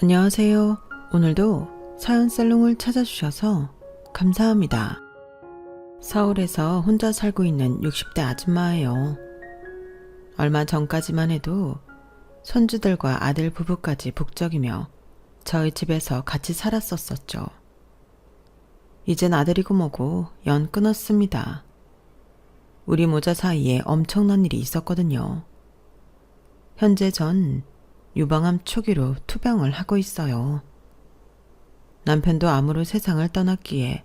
안녕하세요. 오늘도 사연살롱을 찾아주셔서 감사합니다. 서울에서 혼자 살고 있는 60대 아줌마예요. 얼마 전까지만 해도 손주들과 아들 부부까지 북적이며 저희 집에서 같이 살았었죠. 이젠 아들이고 뭐고 연 끊었습니다. 우리 모자 사이에 엄청난 일이 있었거든요. 현재 전 유방암 초기로 투병을 하고 있어요. 남편도 암으로 세상을 떠났기에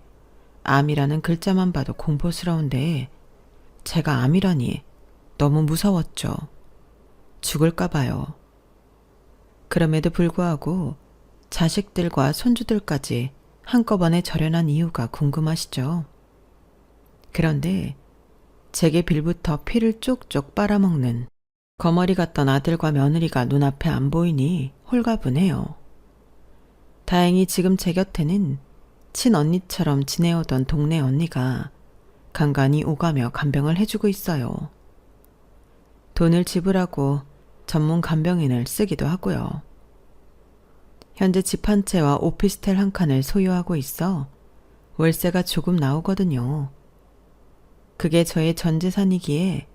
암이라는 글자만 봐도 공포스러운데 제가 암이라니 너무 무서웠죠. 죽을까 봐요. 그럼에도 불구하고 자식들과 손주들까지 한꺼번에 절연한 이유가 궁금하시죠? 그런데 제게 빌부터 피를 쪽쪽 빨아먹는 거머리 같던 아들과 며느리가 눈앞에 안 보이니 홀가분해요. 다행히 지금 제 곁에는 친언니처럼 지내오던 동네 언니가 간간히 오가며 간병을 해주고 있어요. 돈을 지불하고 전문 간병인을 쓰기도 하고요. 현재 집 한 채와 오피스텔 한 칸을 소유하고 있어 월세가 조금 나오거든요. 그게 저의 전 재산이기에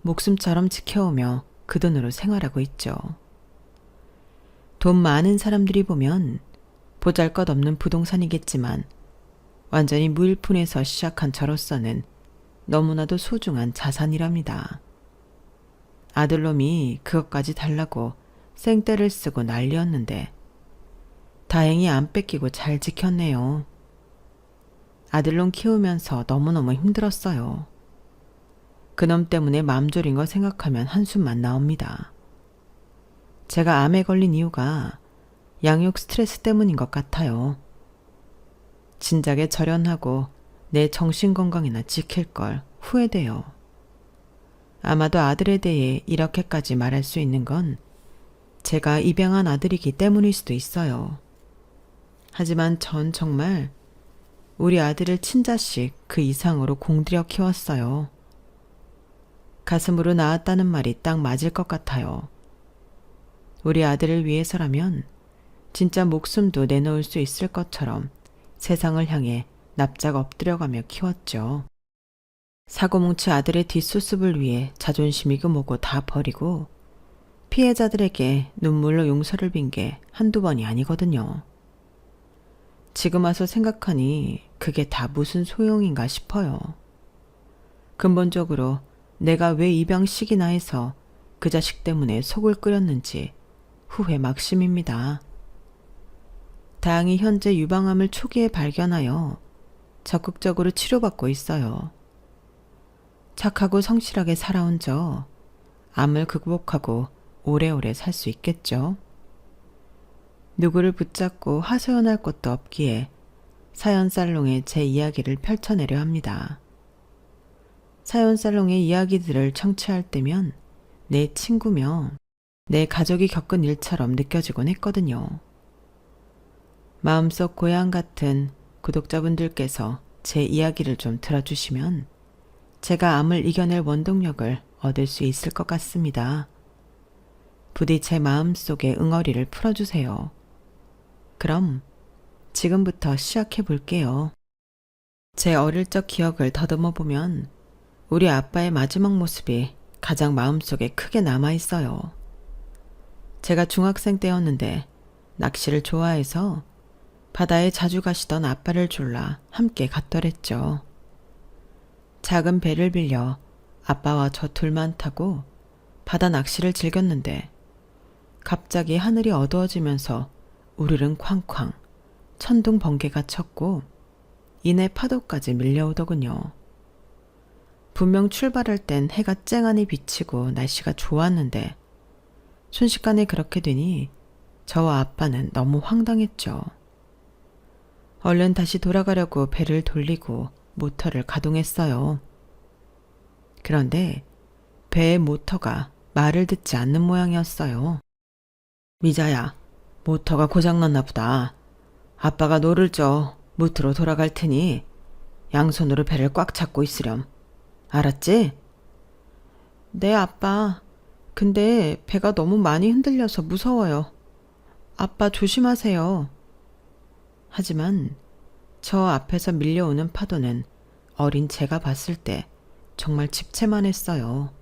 목숨처럼 지켜오며 그 돈으로 생활하고 있죠. 돈 많은 사람들이 보면 보잘것없는 부동산이겠지만 완전히 무일푼에서 시작한 저로서는 너무나도 소중한 자산이랍니다. 아들놈이 그것까지 달라고 생떼를 쓰고 난리였는데 다행히 안 뺏기고 잘 지켰네요. 아들놈 키우면서 너무너무 힘들었어요. 그놈 때문에 맘 졸인 거 생각하면 한숨만 나옵니다. 제가 암에 걸린 이유가 양육 스트레스 때문인 것 같아요. 진작에 절연하고 내 정신건강이나 지킬 걸 후회돼요. 아마도 아들에 대해 이렇게까지 말할 수 있는 건 제가 입양한 아들이기 때문일 수도 있어요. 하지만 전 정말 우리 아들을 친자식 그 이상으로 공들여 키웠어요. 가슴으로 낳았다는 말이 딱 맞을 것 같아요. 우리 아들을 위해서라면 진짜 목숨도 내놓을 수 있을 것처럼 세상을 향해 납작 엎드려가며 키웠죠. 사고뭉치 아들의 뒷수습을 위해 자존심이고 뭐고 다 버리고 피해자들에게 눈물로 용서를 빈 게 한두 번이 아니거든요. 지금 와서 생각하니 그게 다 무슨 소용인가 싶어요. 근본적으로 내가 왜 입양식이나 해서 그 자식 때문에 속을 끓였는지 후회 막심입니다. 다행히 현재 유방암을 초기에 발견하여 적극적으로 치료받고 있어요. 착하고 성실하게 살아온 저 암을 극복하고 오래오래 살 수 있겠죠. 누구를 붙잡고 하소연할 것도 없기에 사연살롱에 제 이야기를 펼쳐내려 합니다. 사연살롱의 이야기들을 청취할 때면 내 친구며 내 가족이 겪은 일처럼 느껴지곤 했거든요. 마음속 고향 같은 구독자분들께서 제 이야기를 좀 들어주시면 제가 암을 이겨낼 원동력을 얻을 수 있을 것 같습니다. 부디 제 마음속의 응어리를 풀어주세요. 그럼 지금부터 시작해 볼게요. 제 어릴 적 기억을 더듬어 보면 우리 아빠의 마지막 모습이 가장 마음속에 크게 남아있어요. 제가 중학생 때였는데 낚시를 좋아해서 바다에 자주 가시던 아빠를 졸라 함께 갔더랬죠. 작은 배를 빌려 아빠와 저 둘만 타고 바다 낚시를 즐겼는데 갑자기 하늘이 어두워지면서 우르릉 쾅쾅 천둥 번개가 쳤고 이내 파도까지 밀려오더군요. 분명 출발할 땐 해가 쨍하니 비치고 날씨가 좋았는데 순식간에 그렇게 되니 저와 아빠는 너무 황당했죠. 얼른 다시 돌아가려고 배를 돌리고 모터를 가동했어요. 그런데 배의 모터가 말을 듣지 않는 모양이었어요. 미자야, 모터가 고장났나 보다. 아빠가 노를 저 무트로 돌아갈 테니 양손으로 배를 꽉 잡고 있으렴. 알았지? 네, 아빠. 근데 배가 너무 많이 흔들려서 무서워요. 아빠 조심하세요. 하지만 저 앞에서 밀려오는 파도는 어린 제가 봤을 때 정말 집채만 했어요.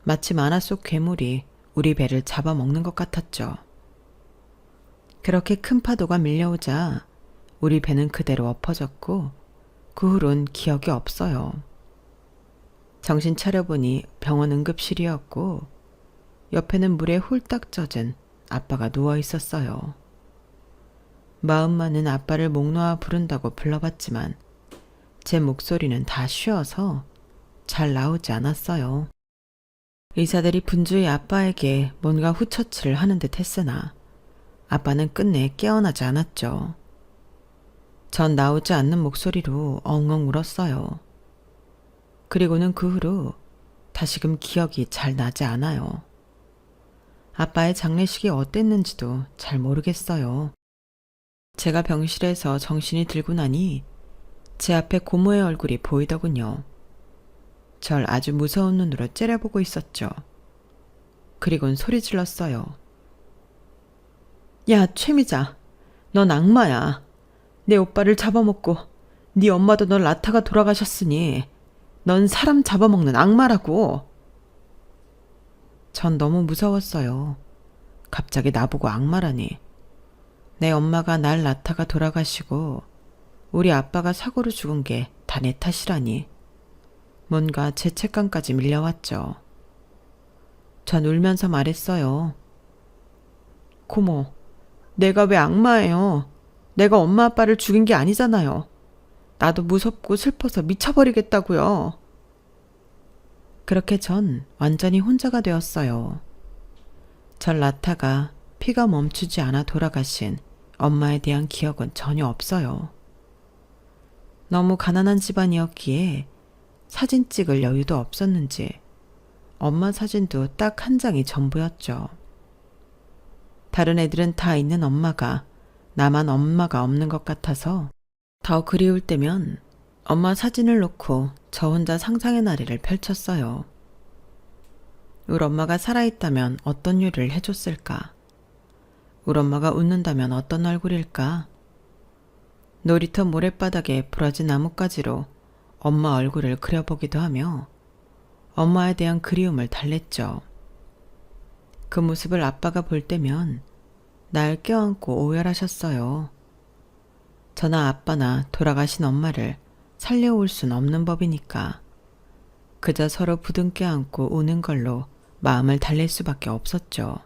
마치 만화 속 괴물이 우리 배를 잡아먹는 것 같았죠. 그렇게 큰 파도가 밀려오자 우리 배는 그대로 엎어졌고 그 후론 기억이 없어요. 정신 차려보니 병원 응급실이었고 옆에는 물에 홀딱 젖은 아빠가 누워 있었어요. 마음만은 아빠를 목 놓아 부른다고 불러봤지만 제 목소리는 다 쉬어서 잘 나오지 않았어요. 의사들이 분주히 아빠에게 뭔가 후처치를 하는 듯 했으나 아빠는 끝내 깨어나지 않았죠. 전 나오지 않는 목소리로 엉엉 울었어요. 그리고는 그 후로 다시금 기억이 잘 나지 않아요. 아빠의 장례식이 어땠는지도 잘 모르겠어요. 제가 병실에서 정신이 들고 나니 제 앞에 고모의 얼굴이 보이더군요. 절 아주 무서운 눈으로 째려보고 있었죠. 그리곤 소리 질렀어요. 야, 최미자, 넌 악마야. 내 오빠를 잡아먹고 네 엄마도 널 낳다가 돌아가셨으니 넌 사람 잡아먹는 악마라고. 전 너무 무서웠어요. 갑자기 나보고 악마라니. 내 엄마가 날 낳다가 돌아가시고 우리 아빠가 사고로 죽은 게 다 내 탓이라니. 뭔가 죄책감까지 밀려왔죠. 전 울면서 말했어요. 고모, 내가 왜 악마예요? 내가 엄마 아빠를 죽인 게 아니잖아요. 나도 무섭고 슬퍼서 미쳐버리겠다고요. 그렇게 전 완전히 혼자가 되었어요. 절 낳다가 피가 멈추지 않아 돌아가신 엄마에 대한 기억은 전혀 없어요. 너무 가난한 집안이었기에 사진 찍을 여유도 없었는지 엄마 사진도 딱 한 장이 전부였죠. 다른 애들은 다 있는 엄마가 나만 엄마가 없는 것 같아서 더 그리울 때면 엄마 사진을 놓고 저 혼자 상상의 나래를 펼쳤어요. 우리 엄마가 살아있다면 어떤 요리를 해줬을까? 우리 엄마가 웃는다면 어떤 얼굴일까? 놀이터 모랫바닥에 부러진 나뭇가지로 엄마 얼굴을 그려보기도 하며 엄마에 대한 그리움을 달랬죠. 그 모습을 아빠가 볼 때면 날 껴안고 오열하셨어요. 저나 아빠나 돌아가신 엄마를 살려올 순 없는 법이니까 그저 서로 부둥켜 안고 우는 걸로 마음을 달랠 수밖에 없었죠.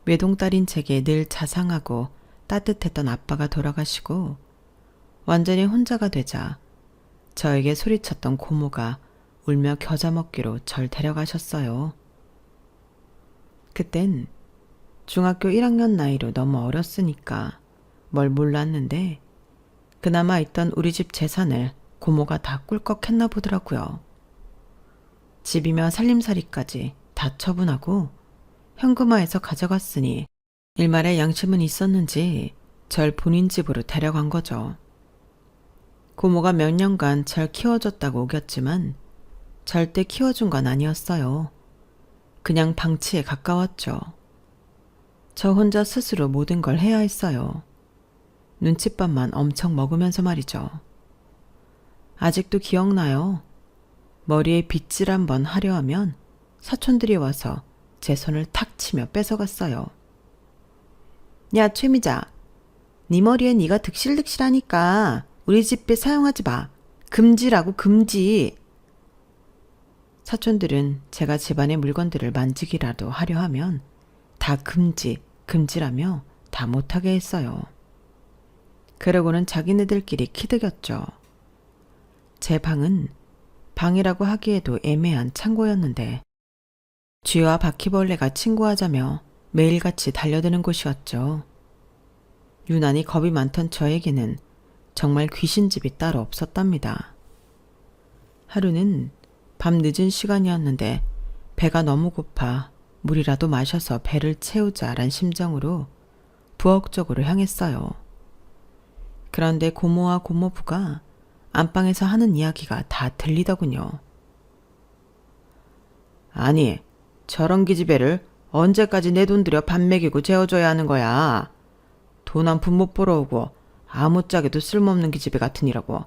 외동딸인 제게 늘 자상하고 따뜻했던 아빠가 돌아가시고 완전히 혼자가 되자 저에게 소리쳤던 고모가 울며 겨자 먹기로 절 데려가셨어요. 그땐 중학교 1학년 나이로 너무 어렸으니까 뭘 몰랐는데 그나마 있던 우리 집 재산을 고모가 다 꿀꺽했나 보더라고요. 집이며 살림살이까지 다 처분하고 현금화해서 가져갔으니 일말의 양심은 있었는지 절 본인 집으로 데려간 거죠. 고모가 몇 년간 절 키워줬다고 우겼지만 절대 키워준 건 아니었어요. 그냥 방치에 가까웠죠. 저 혼자 스스로 모든 걸 해야 했어요. 눈칫밥만 엄청 먹으면서 말이죠. 아직도 기억나요. 머리에 빗질 한번 하려 하면 사촌들이 와서 제 손을 탁 치며 뺏어갔어요. 야, 최미자, 네 머리에 네가 득실득실하니까 우리 집 배 사용하지 마. 금지라고, 금지. 사촌들은 제가 집안의 물건들을 만지기라도 하려 하면 다 금지, 금지라며 다 못하게 했어요. 그러고는 자기네들끼리 키득였죠. 제 방은 방이라고 하기에도 애매한 창고였는데 쥐와 바퀴벌레가 친구하자며 매일같이 달려드는 곳이었죠. 유난히 겁이 많던 저에게는 정말 귀신집이 따로 없었답니다. 하루는 밤 늦은 시간이었는데 배가 너무 고파 물이라도 마셔서 배를 채우자란 심정으로 부엌 쪽으로 향했어요. 그런데 고모와 고모부가 안방에서 하는 이야기가 다 들리더군요. 아니, 저런 기집애를 언제까지 내 돈 들여 밥 먹이고 재워줘야 하는 거야. 돈 한 푼 못 벌어오고 아무짝에도 쓸모없는 기집애 같으니라고.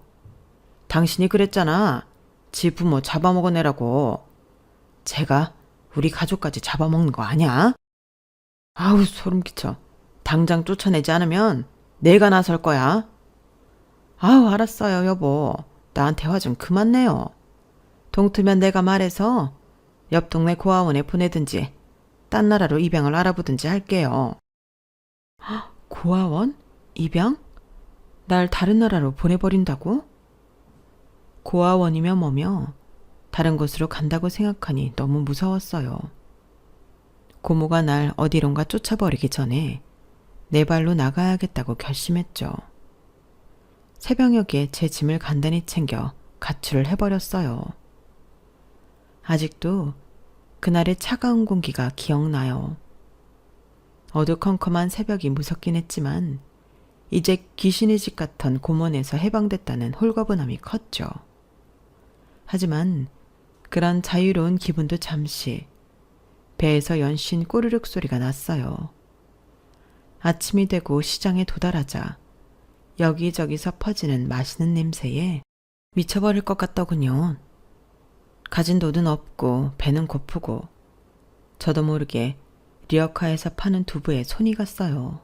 당신이 그랬잖아. 지 부모 잡아먹어내라고. 제가 우리 가족까지 잡아먹는 거 아냐? 아우 소름 끼쳐. 당장 쫓아내지 않으면 내가 나설 거야. 아우 알았어요 여보. 나한테 화 좀 그만 내요. 동트면 내가 말해서 옆 동네 고아원에 보내든지 딴 나라로 입양을 알아보든지 할게요. 헉, 고아원? 입양? 날 다른 나라로 보내버린다고? 고아원이며 뭐며 다른 곳으로 간다고 생각하니 너무 무서웠어요. 고모가 날 어디론가 쫓아버리기 전에 내 발로 나가야겠다고 결심했죠. 새벽녘에 제 짐을 간단히 챙겨 가출을 해버렸어요. 아직도 그날의 차가운 공기가 기억나요. 어두컴컴한 새벽이 무섭긴 했지만 이제 귀신의 집 같던 고문에서 해방됐다는 홀가분함이 컸죠. 하지만 그런 자유로운 기분도 잠시 배에서 연신 꼬르륵 소리가 났어요. 아침이 되고 시장에 도달하자 여기저기서 퍼지는 맛있는 냄새에 미쳐버릴 것 같더군요. 가진 돈은 없고 배는 고프고 저도 모르게 리어카에서 파는 두부에 손이 갔어요.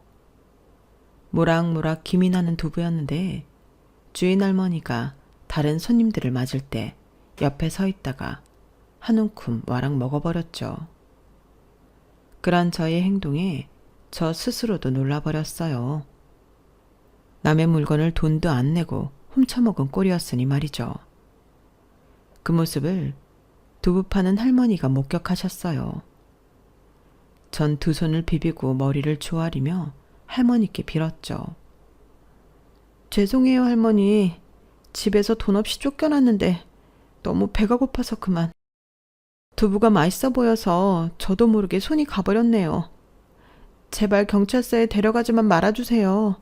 모락모락 김이 나는 두부였는데 주인 할머니가 다른 손님들을 맞을 때 옆에 서 있다가 한 움큼 와락 먹어버렸죠. 그런 저의 행동에 저 스스로도 놀라버렸어요. 남의 물건을 돈도 안 내고 훔쳐먹은 꼴이었으니 말이죠. 그 모습을 두부 파는 할머니가 목격하셨어요. 전 두 손을 비비고 머리를 조아리며 할머니께 빌었죠. 죄송해요 할머니. 집에서 돈 없이 쫓겨났는데 너무 배가 고파서 그만. 두부가 맛있어 보여서 저도 모르게 손이 가버렸네요. 제발 경찰서에 데려가지만 말아주세요.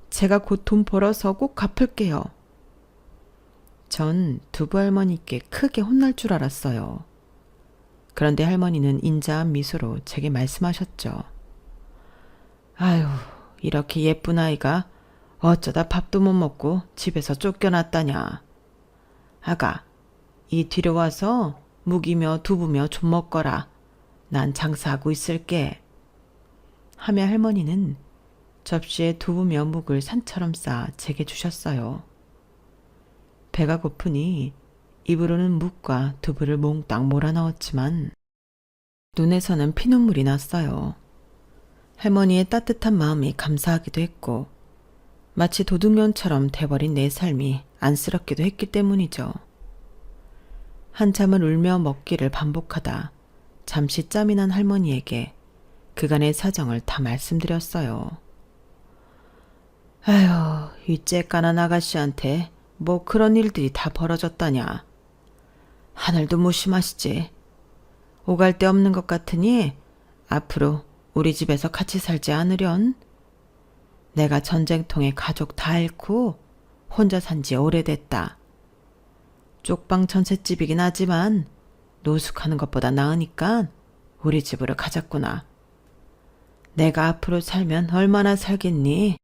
제가 곧 돈 벌어서 꼭 갚을게요. 전 두부 할머니께 크게 혼날 줄 알았어요. 그런데 할머니는 인자한 미소로 제게 말씀하셨죠. 아유, 이렇게 예쁜 아이가 어쩌다 밥도 못 먹고 집에서 쫓겨났다냐. 아가, 이 뒤로 와서 묵이며 두부며 좀 먹거라. 난 장사하고 있을게. 하며 할머니는 접시에 두부며 묵을 산처럼 쌓아 제게 주셨어요. 배가 고프니 입으로는 묵과 두부를 몽땅 몰아넣었지만 눈에서는 피눈물이 났어요. 할머니의 따뜻한 마음이 감사하기도 했고 마치 도둑년처럼 돼버린 내 삶이 안쓰럽기도 했기 때문이죠. 한참을 울며 먹기를 반복하다 잠시 짬이 난 할머니에게 그간의 사정을 다 말씀드렸어요. 아휴, 이 쬐깐한 아가씨한테 뭐 그런 일들이 다 벌어졌다냐. 하늘도 무심하시지. 오갈 데 없는 것 같으니 앞으로 우리 집에서 같이 살지 않으련? 내가 전쟁통에 가족 다 잃고 혼자 산 지 오래됐다. 쪽방 전셋집이긴 하지만 노숙하는 것보다 나으니까 우리 집으로 가자꾸나. 내가 앞으로 살면 얼마나 살겠니?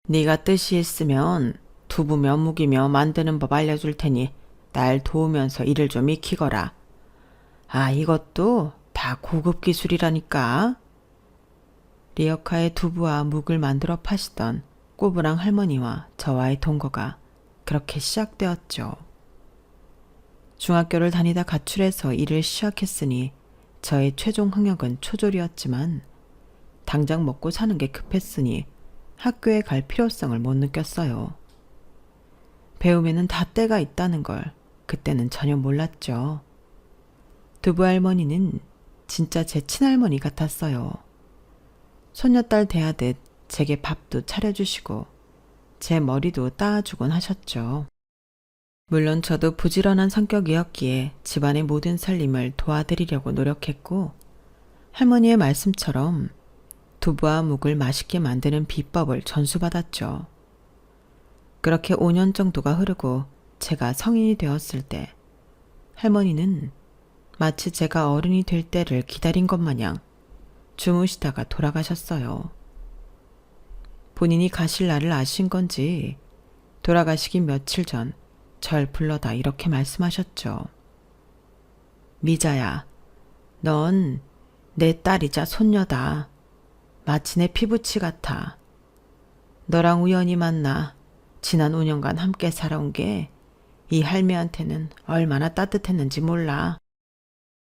네가 뜻이 있으면 두부며 묵이며 만드는 법 알려줄 테니 날 도우면서 일을 좀 익히거라. 아, 이것도 다 고급 기술이라니까. 리어카의 두부와 묵을 만들어 파시던 꼬부랑 할머니와 저와의 동거가 그렇게 시작되었죠. 중학교를 다니다 가출해서 일을 시작했으니 저의 최종 흥역은 초졸이었지만 당장 먹고 사는 게 급했으니 학교에 갈 필요성을 못 느꼈어요. 배움에는 다 때가 있다는 걸 그때는 전혀 몰랐죠. 두부 할머니는 진짜 제 친할머니 같았어요. 손녀딸 대하듯 제게 밥도 차려주시고 제 머리도 따아주곤 하셨죠. 물론 저도 부지런한 성격이었기에 집안의 모든 살림을 도와드리려고 노력했고 할머니의 말씀처럼 두부와 묵을 맛있게 만드는 비법을 전수받았죠. 그렇게 5년 정도가 흐르고 제가 성인이 되었을 때 할머니는 마치 제가 어른이 될 때를 기다린 것 마냥 주무시다가 돌아가셨어요. 본인이 가실 날을 아신 건지 돌아가시기 며칠 전 절 불러다 이렇게 말씀하셨죠. 미자야, 넌 내 딸이자 손녀다. 마치 내 피부치 같아. 너랑 우연히 만나 지난 5년간 함께 살아온 게 이 할매한테는 얼마나 따뜻했는지 몰라.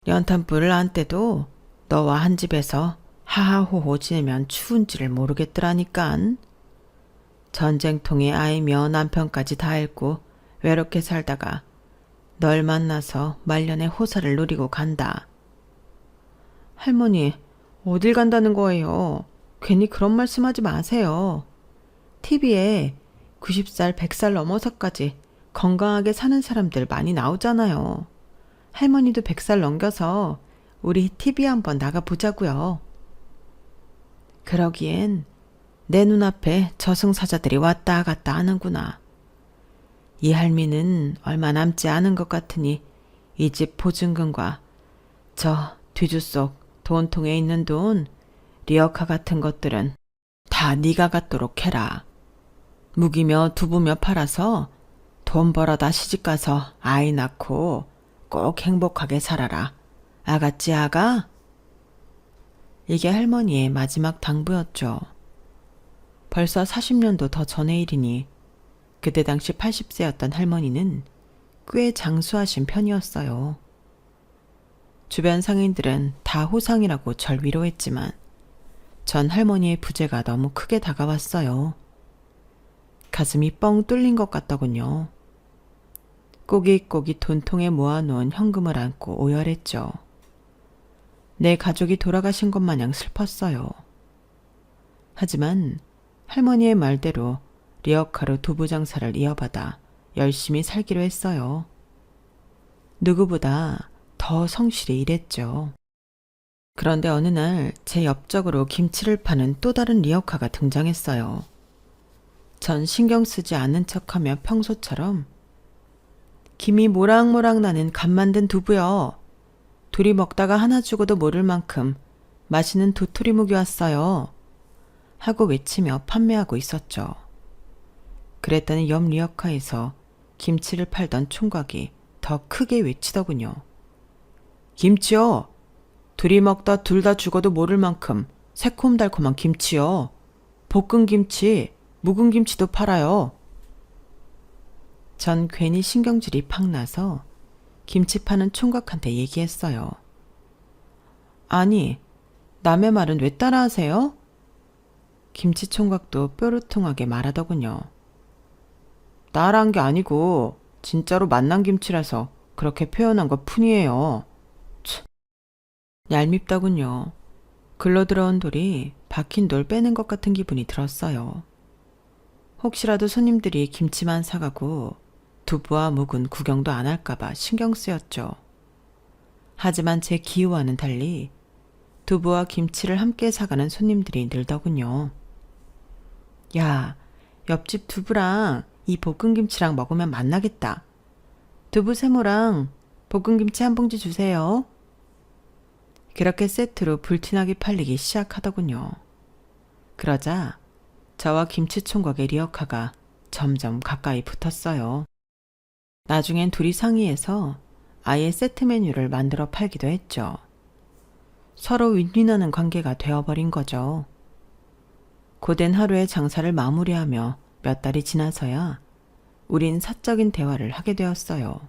연탄불을 안 때도 너와 한 집에서 하하호호 지내면 추운지를 모르겠더라니깐. 전쟁통에 아이며 남편까지 다 잃고 외롭게 살다가 널 만나서 말년의 호사를 누리고 간다. 할머니, 어딜 간다는 거예요? 괜히 그런 말씀하지 마세요. TV에 90살, 100살 넘어서까지 건강하게 사는 사람들 많이 나오잖아요. 할머니도 100살 넘겨서 우리 TV 한번 나가보자고요. 그러기엔 내 눈앞에 저승사자들이 왔다 갔다 하는구나. 이 할미는 얼마 남지 않은 것 같으니 이 집 보증금과 저 뒤주 속 돈통에 있는 돈, 리어카 같은 것들은 다 네가 갖도록 해라. 무기며 두부며 팔아서 돈 벌어다 시집가서 아이 낳고 꼭 행복하게 살아라. 아갔지 아가? 이게 할머니의 마지막 당부였죠. 벌써 40년도 더 전의 일이니 그때 당시 80세였던 할머니는 꽤 장수하신 편이었어요. 주변 상인들은 다 호상이라고 절 위로했지만 전 할머니의 부재가 너무 크게 다가왔어요. 가슴이 뻥 뚫린 것 같더군요. 꼬깃꼬깃 돈통에 모아놓은 현금을 안고 오열했죠. 내 가족이 돌아가신 것 마냥 슬펐어요. 하지만 할머니의 말대로 리어카로 두부 장사를 이어받아 열심히 살기로 했어요. 누구보다 더 성실히 일했죠. 그런데 어느 날 제 옆쪽으로 김치를 파는 또 다른 리어카가 등장했어요. 전 신경 쓰지 않는 척하며 평소처럼 김이 모락모락 나는 간 만든 두부요. 둘이 먹다가 하나 죽어도 모를 만큼 맛있는 도토리묵이 왔어요. 하고 외치며 판매하고 있었죠. 그랬더니 옆 리어카에서 김치를 팔던 총각이 더 크게 외치더군요. 김치요. 둘이 먹다 둘 다 죽어도 모를 만큼 새콤달콤한 김치요. 볶은 김치, 묵은 김치도 팔아요. 전 괜히 신경질이 팍 나서 김치 파는 총각한테 얘기했어요. 아니, 남의 말은 왜 따라하세요? 김치 총각도 뾰루통하게 말하더군요. 따라한 게 아니고 진짜로 만난 김치라서 그렇게 표현한 것 뿐이에요. 참, 얄밉더군요. 글로 들어온 돌이 박힌 돌 빼는 것 같은 기분이 들었어요. 혹시라도 손님들이 김치만 사가고 두부와 묵은 구경도 안 할까봐 신경 쓰였죠. 하지만 제 기호와는 달리 두부와 김치를 함께 사가는 손님들이 늘더군요. 야, 옆집 두부랑 이 볶음김치랑 먹으면 맛나겠다. 두부 세모랑 볶음김치 한 봉지 주세요. 그렇게 세트로 불티나게 팔리기 시작하더군요. 그러자 저와 김치총각의 리어카가 점점 가까이 붙었어요. 나중엔 둘이 상의해서 아예 세트 메뉴를 만들어 팔기도 했죠. 서로 윈윈하는 관계가 되어버린 거죠. 고된 하루의 장사를 마무리하며 몇 달이 지나서야 우린 사적인 대화를 하게 되었어요.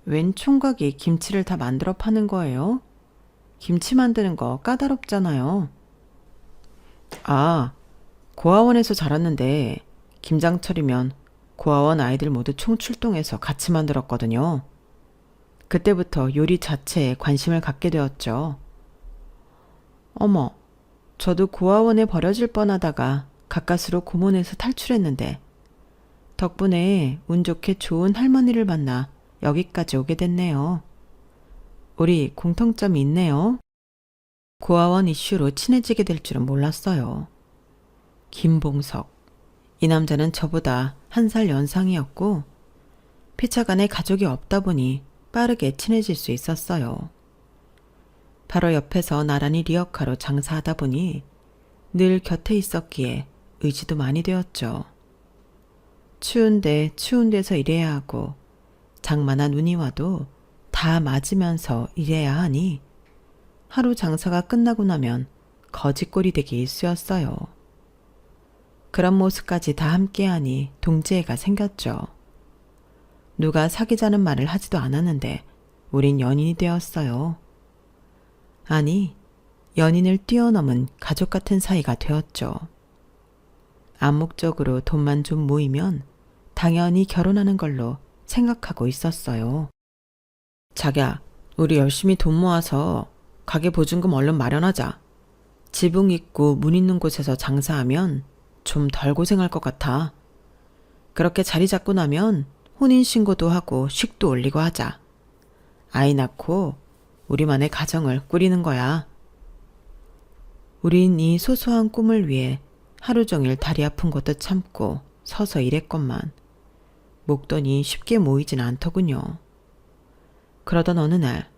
웬 총각이 김치를 다 만들어 파는 거예요? 김치 만드는 거 까다롭잖아요. 아, 고아원에서 자랐는데 김장철이면 고아원 아이들 모두 총출동해서 같이 만들었거든요. 그때부터 요리 자체에 관심을 갖게 되었죠. 어머, 저도 고아원에 버려질 뻔하다가 가까스로 고문에서 탈출했는데 덕분에 운 좋게 좋은 할머니를 만나 여기까지 오게 됐네요. 우리 공통점이 있네요. 고아원 이슈로 친해지게 될 줄은 몰랐어요. 김봉석. 이 남자는 저보다 1살 연상이었고 피차간에 가족이 없다 보니 빠르게 친해질 수 있었어요. 바로 옆에서 나란히 리어카로 장사하다 보니 늘 곁에 있었기에 의지도 많이 되었죠. 추운데 추운 데서 일해야 하고 장마나 눈이 와도 다 맞으면서 일해야 하니 하루 장사가 끝나고 나면 거지꼴이 되기 일쑤였어요. 그런 모습까지 다 함께하니 동지애가 생겼죠. 누가 사귀자는 말을 하지도 않았는데 우린 연인이 되었어요. 아니, 연인을 뛰어넘은 가족 같은 사이가 되었죠. 암묵적으로 돈만 좀 모이면 당연히 결혼하는 걸로 생각하고 있었어요. 자기야, 우리 열심히 돈 모아서 가게 보증금 얼른 마련하자. 지붕 있고 문 있는 곳에서 장사하면 좀 덜 고생할 것 같아. 그렇게 자리 잡고 나면 혼인신고도 하고 식도 올리고 하자. 아이 낳고 우리만의 가정을 꾸리는 거야. 우린 이 소소한 꿈을 위해 하루 종일 다리 아픈 것도 참고 서서 일했건만 목돈이 쉽게 모이진 않더군요. 그러던 어느 날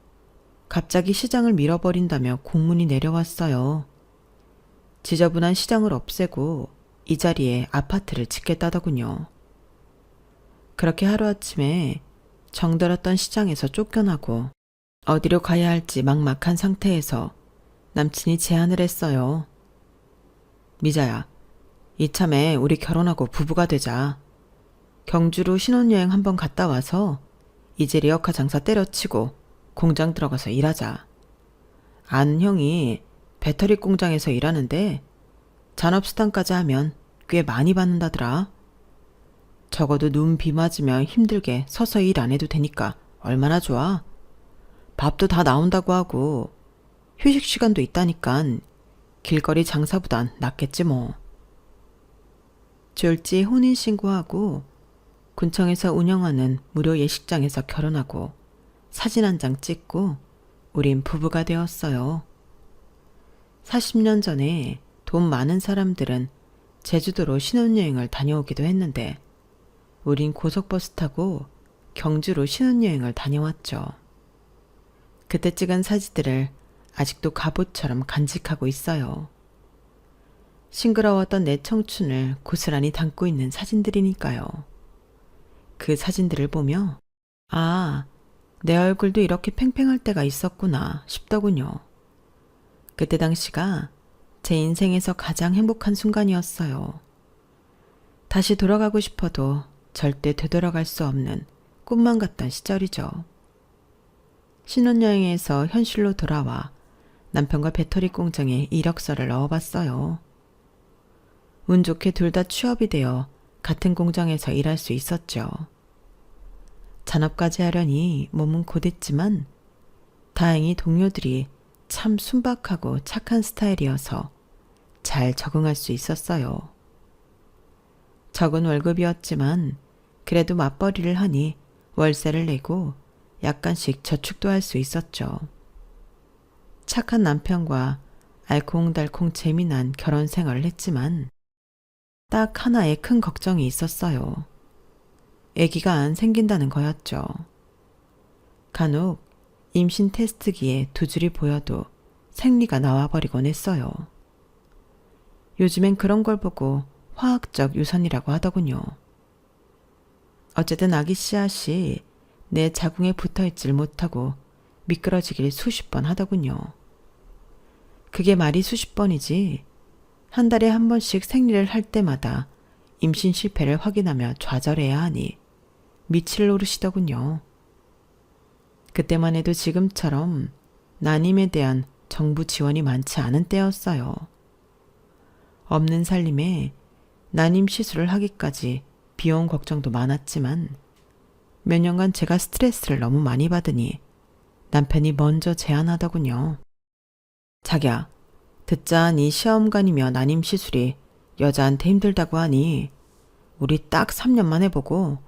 갑자기 시장을 밀어버린다며 공문이 내려왔어요. 지저분한 시장을 없애고 이 자리에 아파트를 짓겠다더군요. 그렇게 하루아침에 정들었던 시장에서 쫓겨나고 어디로 가야 할지 막막한 상태에서 남친이 제안을 했어요. 미자야, 이참에 우리 결혼하고 부부가 되자. 경주로 신혼여행 한번 갔다 와서 이제 리어카 장사 때려치고 공장 들어가서 일하자. 아는 형이 배터리 공장에서 일하는데 잔업수당까지 하면 꽤 많이 받는다더라. 적어도 눈 비 맞으면 힘들게 서서 일 안 해도 되니까 얼마나 좋아. 밥도 다 나온다고 하고 휴식 시간도 있다니깐 길거리 장사보단 낫겠지 뭐. 졸지 혼인신고하고 군청에서 운영하는 무료 예식장에서 결혼하고 사진 한 장 찍고 우린 부부가 되었어요. 40년 전에 돈 많은 사람들은 제주도로 신혼여행을 다녀오기도 했는데 우린 고속버스 타고 경주로 신혼여행을 다녀왔죠. 그때 찍은 사진들을 아직도 갑옷처럼 간직하고 있어요. 싱그러웠던 내 청춘을 고스란히 담고 있는 사진들이니까요. 그 사진들을 보며 아, 내 얼굴도 이렇게 팽팽할 때가 있었구나 싶더군요. 그때 당시가 제 인생에서 가장 행복한 순간이었어요. 다시 돌아가고 싶어도 절대 되돌아갈 수 없는 꿈만 같던 시절이죠. 신혼여행에서 현실로 돌아와 남편과 배터리 공장에 이력서를 넣어봤어요. 운 좋게 둘 다 취업이 되어 같은 공장에서 일할 수 있었죠. 잔업까지 하려니 몸은 고됐지만 다행히 동료들이 참 순박하고 착한 스타일이어서 잘 적응할 수 있었어요. 적은 월급이었지만 그래도 맞벌이를 하니 월세를 내고 약간씩 저축도 할 수 있었죠. 착한 남편과 알콩달콩 재미난 결혼 생활을 했지만 딱 하나의 큰 걱정이 있었어요. 아기가 안 생긴다는 거였죠. 간혹 임신 테스트기에 두 줄이 보여도 생리가 나와버리곤 했어요. 요즘엔 그런 걸 보고 화학적 유선이라고 하더군요. 어쨌든 아기 씨앗이 내 자궁에 붙어있질 못하고 미끄러지길 수십 번 하더군요. 그게 말이 수십 번이지 한 달에 한 번씩 생리를 할 때마다 임신 실패를 확인하며 좌절해야 하니 미칠 노릇이더군요. 그때만 해도 지금처럼 난임에 대한 정부 지원이 많지 않은 때였어요. 없는 살림에 난임 시술을 하기까지 비용 걱정도 많았지만 몇 년간 제가 스트레스를 너무 많이 받으니 남편이 먼저 제안하더군요. 자기야, 듣자 네 시험관이며 난임 시술이 여자한테 힘들다고 하니 우리 딱 3년만 해보고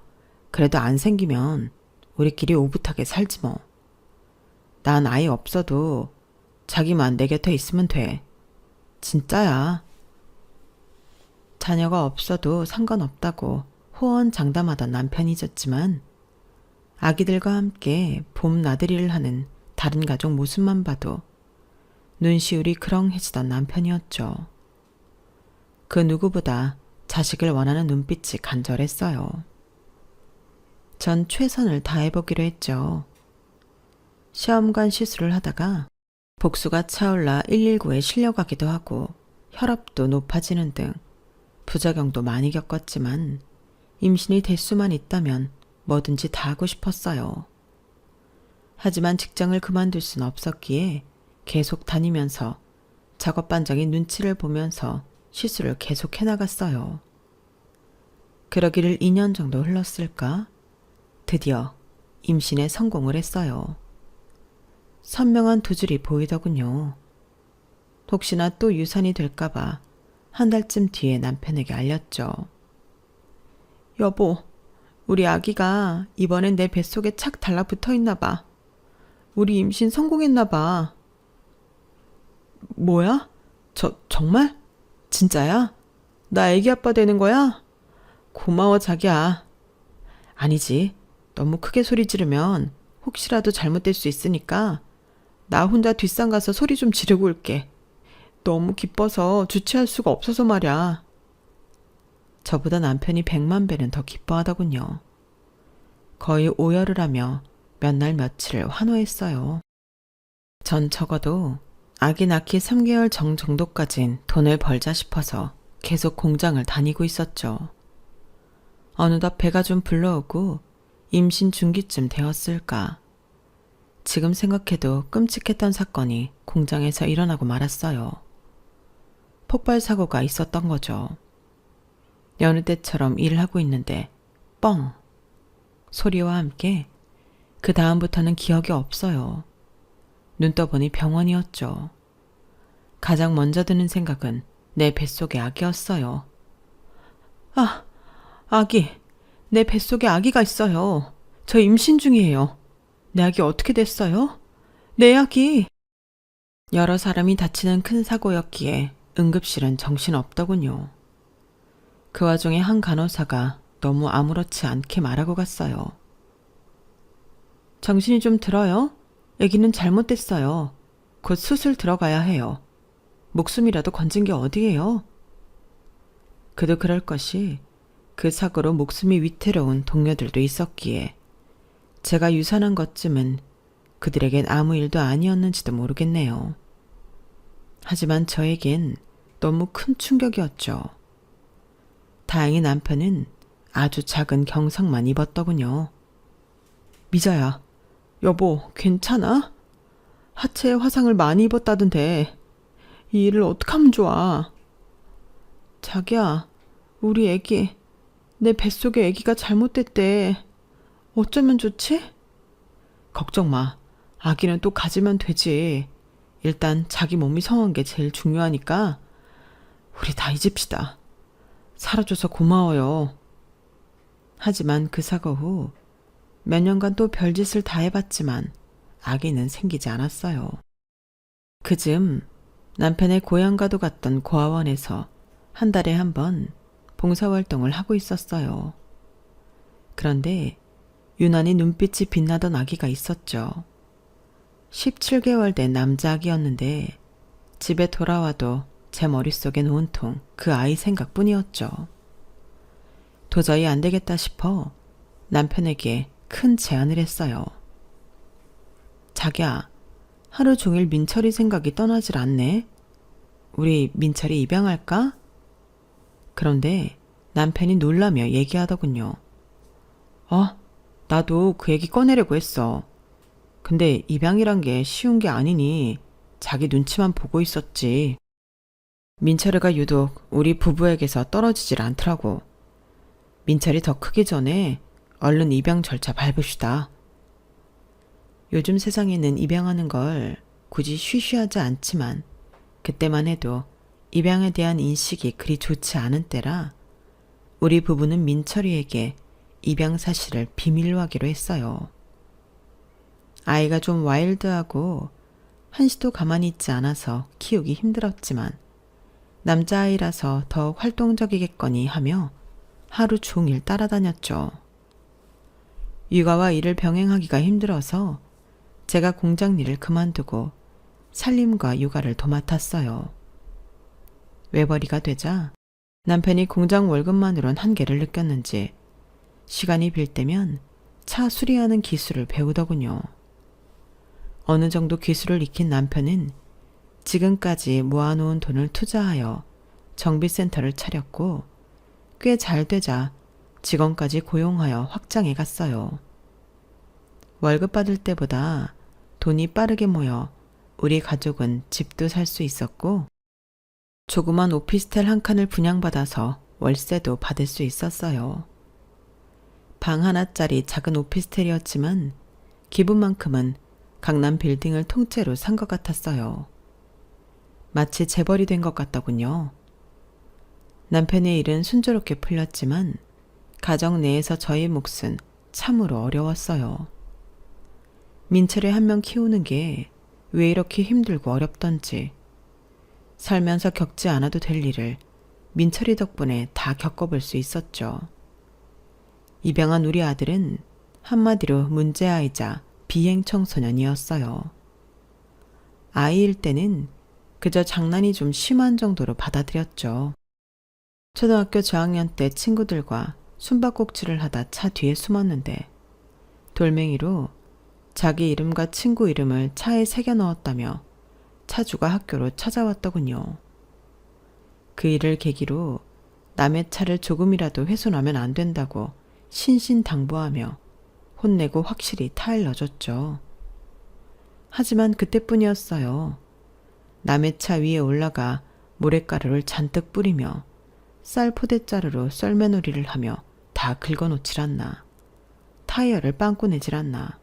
그래도 안 생기면 우리끼리 오붓하게 살지 뭐. 난 아이 없어도 자기만 내 곁에 있으면 돼. 진짜야. 자녀가 없어도 상관없다고 호언장담하던 남편이졌지만 아기들과 함께 봄 나들이를 하는 다른 가족 모습만 봐도 눈시울이 그렁해지던 남편이었죠. 그 누구보다 자식을 원하는 눈빛이 간절했어요. 전 최선을 다해보기로 했죠. 시험관 시술을 하다가 복수가 차올라 119에 실려가기도 하고 혈압도 높아지는 등 부작용도 많이 겪었지만 임신이 될 수만 있다면 뭐든지 다 하고 싶었어요. 하지만 직장을 그만둘 순 없었기에 계속 다니면서 작업 반장의 눈치를 보면서 시술을 계속 해나갔어요. 그러기를 2년 정도 흘렀을까? 드디어 임신에 성공을 했어요. 선명한 두 줄이 보이더군요. 혹시나 또 유산이 될까봐 한 달쯤 뒤에 남편에게 알렸죠. 여보, 우리 아기가 이번엔 내 뱃속에 착 달라붙어 있나 봐. 우리 임신 성공했나 봐. 뭐야? 정말? 진짜야? 나 애기 아빠 되는 거야? 고마워, 자기야. 아니지. 너무 크게 소리 지르면 혹시라도 잘못될 수 있으니까 나 혼자 뒷산 가서 소리 좀 지르고 올게. 너무 기뻐서 주체할 수가 없어서 말이야. 저보다 남편이 100만 배는 더 기뻐하더군요. 거의 오열을 하며 몇 날 며칠을 환호했어요. 전 적어도 아기 낳기 3개월 전 정도까진 돈을 벌자 싶어서 계속 공장을 다니고 있었죠. 어느덧 배가 좀 불러오고 임신 중기쯤 되었을까. 지금 생각해도 끔찍했던 사건이 공장에서 일어나고 말았어요. 폭발 사고가 있었던 거죠. 여느 때처럼 일을 하고 있는데 뻥! 소리와 함께 그 다음부터는 기억이 없어요. 눈 떠보니 병원이었죠. 가장 먼저 드는 생각은 내 뱃속에 아기였어요. 아, 아기. 내 뱃속에 아기가 있어요. 저 임신 중이에요. 내 아기 어떻게 됐어요? 내 아기. 여러 사람이 다치는 큰 사고였기에 응급실은 정신없더군요. 그 와중에 한 간호사가 너무 아무렇지 않게 말하고 갔어요. 정신이 좀 들어요? 아기는 잘못됐어요. 곧 수술 들어가야 해요. 목숨이라도 건진 게 어디예요? 그도 그럴 것이 그 사고로 목숨이 위태로운 동료들도 있었기에 제가 유산한 것쯤은 그들에겐 아무 일도 아니었는지도 모르겠네요. 하지만 저에겐 너무 큰 충격이었죠. 다행히 남편은 아주 작은 경상만 입었더군요. 미자야, 여보, 괜찮아? 하체에 화상을 많이 입었다던데 이 일을 어떡하면 좋아? 자기야, 우리 애기, 내 뱃속에 애기가 잘못됐대. 어쩌면 좋지? 걱정 마. 아기는 또 가지면 되지. 일단 자기 몸이 성한 게 제일 중요하니까 우리 다 잊읍시다. 살아줘서 고마워요. 하지만 그 사고 후 몇 년간 또 별짓을 다 해봤지만 아기는 생기지 않았어요. 그즈음 남편의 고향과도 갔던 고아원에서 한 달에 한 번 봉사활동을 하고 있었어요. 그런데 유난히 눈빛이 빛나던 아기가 있었죠. 17개월 된 남자 아기였는데 집에 돌아와도 제 머릿속엔 온통 그 아이 생각뿐이었죠. 도저히 안 되겠다 싶어 남편에게 큰 제안을 했어요. 자기야, 하루 종일 민철이 생각이 떠나질 않네. 우리 민철이 입양할까? 그런데 남편이 놀라며 얘기하더군요. 나도 그 얘기 꺼내려고 했어. 근데 입양이란 게 쉬운 게 아니니 자기 눈치만 보고 있었지. 민철이가 유독 우리 부부에게서 떨어지질 않더라고. 민철이 더 크기 전에 얼른 입양 절차 밟읍시다. 요즘 세상에는 입양하는 걸 굳이 쉬쉬하지 않지만 그때만 해도 입양에 대한 인식이 그리 좋지 않은 때라 우리 부부는 민철이에게 입양 사실을 비밀로 하기로 했어요. 아이가 좀 와일드하고 한시도 가만히 있지 않아서 키우기 힘들었지만 남자아이라서 더 활동적이겠거니 하며 하루 종일 따라다녔죠. 육아와 일을 병행하기가 힘들어서 제가 공장 일을 그만두고 살림과 육아를 도맡았어요. 외벌이가 되자 남편이 공장 월급만으론 한계를 느꼈는지 시간이 빌 때면 차 수리하는 기술을 배우더군요. 어느 정도 기술을 익힌 남편은 지금까지 모아놓은 돈을 투자하여 정비센터를 차렸고 꽤 잘 되자 직원까지 고용하여 확장해 갔어요. 월급 받을 때보다 돈이 빠르게 모여 우리 가족은 집도 살 수 있었고 조그만 오피스텔 한 칸을 분양받아서 월세도 받을 수 있었어요. 방 하나짜리 작은 오피스텔이었지만 기분만큼은 강남 빌딩을 통째로 산 것 같았어요. 마치 재벌이 된 것 같더군요. 남편의 일은 순조롭게 풀렸지만 가정 내에서 저의 몫은 참으로 어려웠어요. 민철을 한 명 키우는 게 왜 이렇게 힘들고 어렵던지 살면서 겪지 않아도 될 일을 민철이 덕분에 다 겪어볼 수 있었죠. 입양한 우리 아들은 한마디로 문제아이자 비행 청소년이었어요. 아이일 때는 그저 장난이 좀 심한 정도로 받아들였죠. 초등학교 저학년 때 친구들과 숨바꼭질을 하다 차 뒤에 숨었는데 돌멩이로 자기 이름과 친구 이름을 차에 새겨 넣었다며 차주가 학교로 찾아왔더군요. 그 일을 계기로 남의 차를 조금이라도 훼손하면 안 된다고 신신당부하며 혼내고 확실히 타일러줬죠. 하지만 그때뿐이었어요. 남의 차 위에 올라가 모래가루를 잔뜩 뿌리며 쌀 포대자루로 썰매놀이를 하며 다 긁어놓질 않나. 타이어를 빵꾸 내질 않나.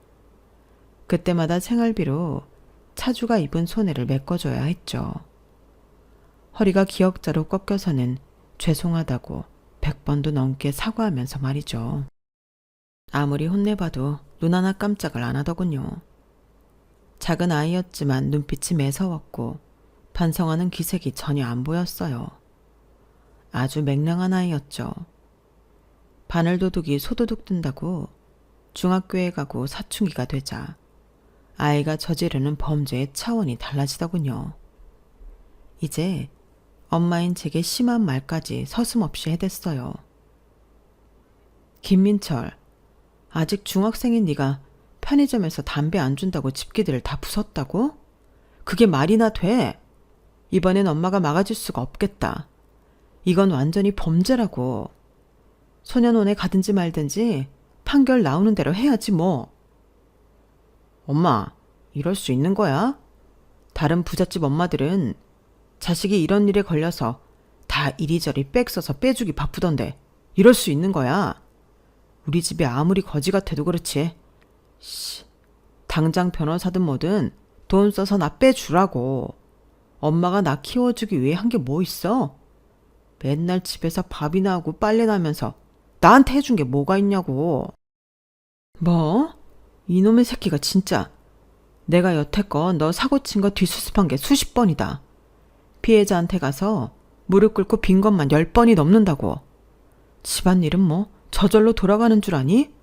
그때마다 생활비로 차주가 입은 손해를 메꿔줘야 했죠. 허리가 기역자로 꺾여서는 죄송하다고 100번도 넘게 사과하면서 말이죠. 아무리 혼내봐도 눈 하나 깜짝을 안 하더군요. 작은 아이였지만 눈빛이 매서웠고 반성하는 기색이 전혀 안 보였어요. 아주 맹랑한 아이였죠. 바늘도둑이 소도둑 든다고 중학교에 가고 사춘기가 되자 아이가 저지르는 범죄의 차원이 달라지더군요. 이제 엄마인 제게 심한 말까지 서슴없이 해댔어요. 김민철, 아직 중학생인 네가 편의점에서 담배 안 준다고 집기들을 다 부쉈다고? 그게 말이나 돼? 이번엔 엄마가 막아줄 수가 없겠다. 이건 완전히 범죄라고. 소년원에 가든지 말든지 판결 나오는 대로 해야지 뭐. 엄마, 이럴 수 있는 거야? 다른 부잣집 엄마들은 자식이 이런 일에 걸려서 다 이리저리 빽 써서 빼주기 바쁘던데 이럴 수 있는 거야? 우리 집이 아무리 거지 같아도 그렇지. 당장 변호사든 뭐든 돈 써서 나 빼주라고. 엄마가 나 키워주기 위해 한 게 뭐 있어? 맨날 집에서 밥이나 하고 빨래나 하면서 나한테 해준 게 뭐가 있냐고. 뭐? 이놈의 새끼가 진짜. 내가 여태껏 너 사고 친 거 뒷수습한 게 수십 번이다. 피해자한테 가서 무릎 꿇고 빈 것만 10번이 넘는다고. 집안일은 뭐 저절로 돌아가는 줄 아니?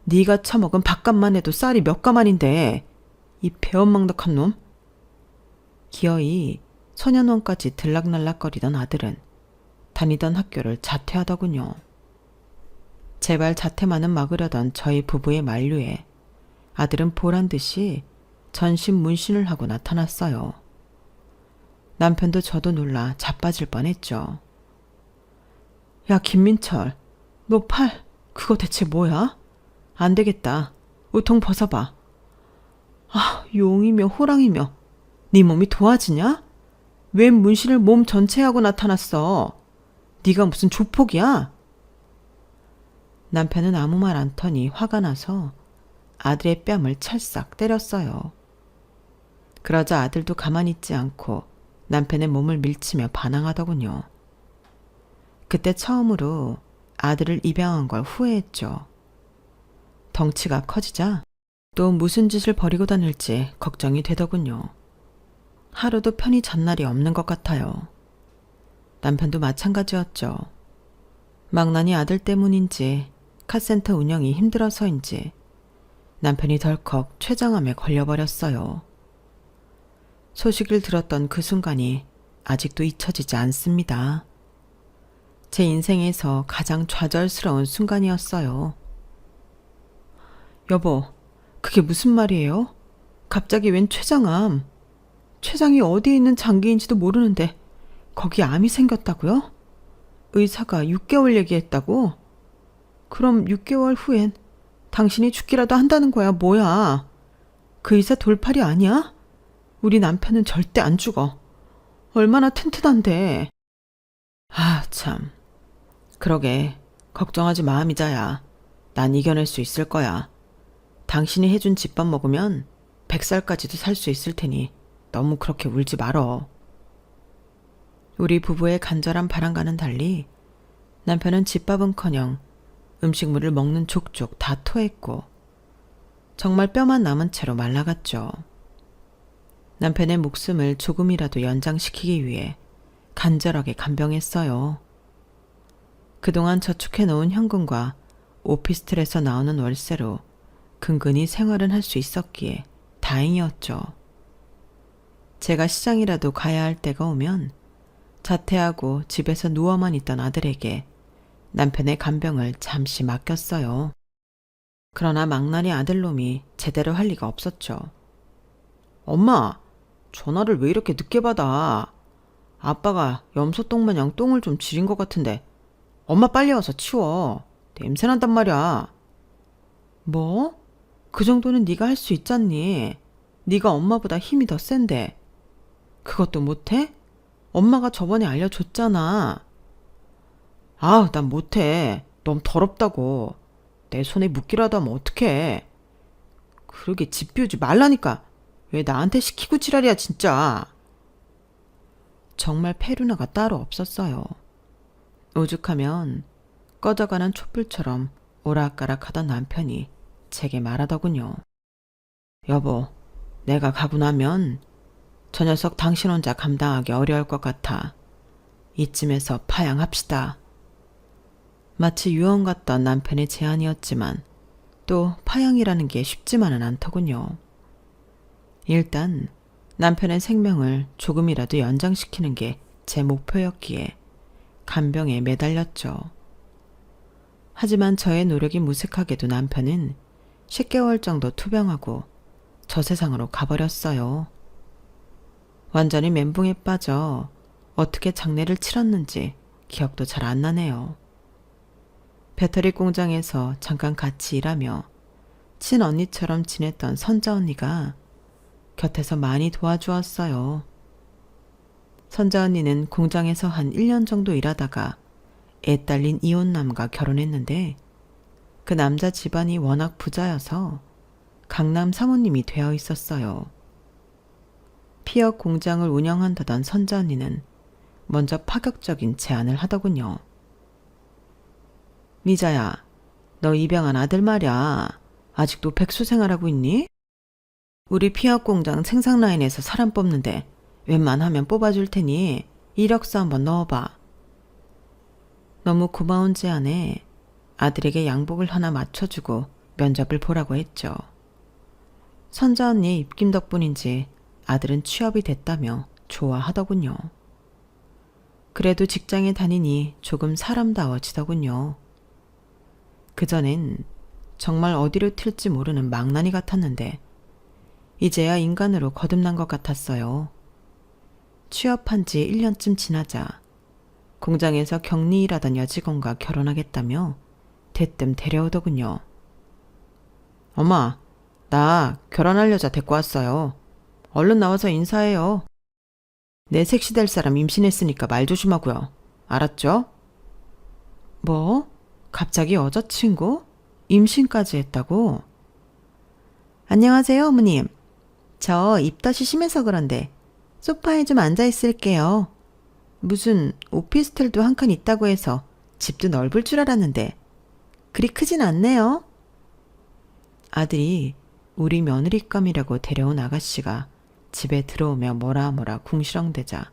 네가 처먹은 밥값만 해도 쌀이 몇 가만인데 이 배은망덕한 놈. 기어이 소년원까지 들락날락거리던 아들은 다니던 학교를 자퇴하더군요. 제발 자퇴만은 막으려던 저희 부부의 만류에 아들은 보란듯이 전신 문신을 하고 나타났어요. 남편도 저도 놀라 자빠질 뻔했죠. 야, 김민철, 너 팔 그거 대체 뭐야? 안 되겠다. 우통 벗어봐. 아, 용이며 호랑이며 네 몸이 도와지냐? 왜 문신을 몸 전체에 하고 나타났어? 네가 무슨 조폭이야? 남편은 아무 말 안 터니 화가 나서 아들의 뺨을 찰싹 때렸어요. 그러자 아들도 가만히 있지 않고 남편의 몸을 밀치며 반항하더군요. 그때 처음으로 아들을 입양한 걸 후회했죠. 덩치가 커지자 또 무슨 짓을 벌이고 다닐지 걱정이 되더군요. 하루도 편히 잔 날이 없는 것 같아요. 남편도 마찬가지였죠. 망나니 아들 때문인지 카센터 운영이 힘들어서인지 남편이 덜컥 췌장암에 걸려버렸어요. 소식을 들었던 그 순간이 아직도 잊혀지지 않습니다. 제 인생에서 가장 좌절스러운 순간이었어요. 여보, 그게 무슨 말이에요? 갑자기 웬 췌장암? 췌장이 어디에 있는 장기인지도 모르는데 거기 암이 생겼다고요? 의사가 6개월 얘기했다고? 그럼 6개월 후엔 당신이 죽기라도 한다는 거야, 뭐야? 그 의사 돌팔이 아니야? 우리 남편은 절대 안 죽어. 얼마나 튼튼한데. 아, 참. 그러게, 걱정하지 마, 미자야. 난 이겨낼 수 있을 거야. 당신이 해준 집밥 먹으면 100살까지도 살 수 있을 테니 너무 그렇게 울지 말어. 우리 부부의 간절한 바람과는 달리 남편은 집밥은커녕 음식물을 먹는 족족 다 토했고 정말 뼈만 남은 채로 말라갔죠. 남편의 목숨을 조금이라도 연장시키기 위해 간절하게 간병했어요. 그동안 저축해놓은 현금과 오피스텔에서 나오는 월세로 근근히 생활은 할 수 있었기에 다행이었죠. 제가 시장이라도 가야 할 때가 오면 자퇴하고 집에서 누워만 있던 아들에게 남편의 간병을 잠시 맡겼어요. 그러나 망나니 아들놈이 제대로 할 리가 없었죠. 엄마, 전화를 왜 이렇게 늦게 받아? 아빠가 염소똥 마냥 똥을 좀 지린 것 같은데 엄마 빨리 와서 치워. 냄새난단 말이야. 뭐? 그 정도는 네가 할 수 있잖니. 네가 엄마보다 힘이 더 센데. 그것도 못해? 엄마가 저번에 알려줬잖아. 아우, 난 못해. 너무 더럽다고. 내 손에 묻기라도 하면 어떡해. 그러게 집 비우지 말라니까. 왜 나한테 시키고 지랄이야 진짜. 정말 페루나가 따로 없었어요. 오죽하면 꺼져가는 촛불처럼 오락가락하던 남편이 제게 말하더군요. 여보, 내가 가고 나면 저 녀석 당신 혼자 감당하기 어려울 것 같아. 이쯤에서 파양합시다. 마치 유언 같던 남편의 제안이었지만 또 파양이라는 게 쉽지만은 않더군요. 일단 남편의 생명을 조금이라도 연장시키는 게 제 목표였기에 간병에 매달렸죠. 하지만 저의 노력이 무색하게도 남편은 10개월 정도 투병하고 저 세상으로 가버렸어요. 완전히 멘붕에 빠져 어떻게 장례를 치렀는지 기억도 잘 안 나네요. 배터리 공장에서 잠깐 같이 일하며 친언니처럼 지냈던 선자 언니가 곁에서 많이 도와주었어요. 선자 언니는 공장에서 한 1년 정도 일하다가 애 딸린 이혼남과 결혼했는데 그 남자 집안이 워낙 부자여서 강남 사모님이 되어 있었어요. 피혁 공장을 운영한다던 선자 언니는 먼저 파격적인 제안을 하더군요. 미자야, 너 입양한 아들 말야. 아직도 백수 생활하고 있니? 우리 피혁 공장 생산 라인에서 사람 뽑는데 웬만하면 뽑아줄 테니 이력서 한번 넣어봐. 너무 고마운 제안에 아들에게 양복을 하나 맞춰주고 면접을 보라고 했죠. 선자 언니의 입김 덕분인지 아들은 취업이 됐다며 좋아하더군요. 그래도 직장에 다니니 조금 사람다워지더군요. 그전엔 정말 어디로 튈지 모르는 망나니 같았는데 이제야 인간으로 거듭난 것 같았어요. 취업한 지 1년쯤 지나자 공장에서 격리 일하던 여직원과 결혼하겠다며 대뜸 데려오더군요. 엄마, 나 결혼할 여자 데리고 왔어요. 얼른 나와서 인사해요. 내 섹시 될 사람 임신했으니까 말 조심하고요. 알았죠? 뭐? 갑자기 여자친구? 임신까지 했다고? 안녕하세요, 어머님. 저 입덧이 심해서 그런데 소파에 좀 앉아 있을게요. 무슨 오피스텔도 한 칸 있다고 해서 집도 넓을 줄 알았는데 그리 크진 않네요. 아들이 우리 며느리감이라고 데려온 아가씨가 집에 들어오며 뭐라 궁시렁대자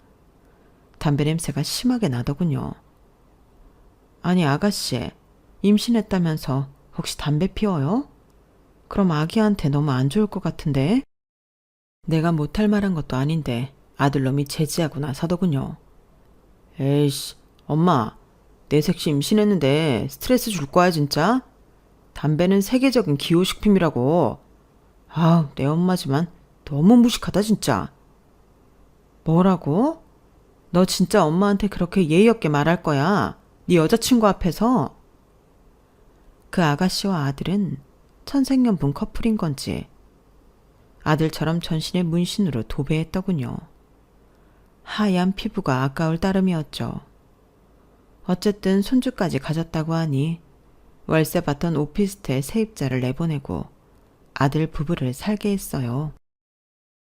담배 냄새가 심하게 나더군요. 아니 아가씨, 임신했다면서 혹시 담배 피워요? 그럼 아기한테 너무 안 좋을 것 같은데? 내가 못할 말한 것도 아닌데 아들놈이 제지하고 나서더군요. 에이씨, 엄마, 내 색시 임신했는데 스트레스 줄 거야 진짜? 담배는 세계적인 기호식품이라고. 아, 내 엄마지만 너무 무식하다 진짜. 뭐라고? 너 진짜 엄마한테 그렇게 예의 없게 말할 거야? 네 여자친구 앞에서? 그 아가씨와 아들은 천생연분 커플인 건지 아들처럼 전신에 문신으로 도배했더군요. 하얀 피부가 아까울 따름이었죠. 어쨌든 손주까지 가졌다고 하니 월세 받던 오피스텔 세입자를 내보내고 아들 부부를 살게 했어요.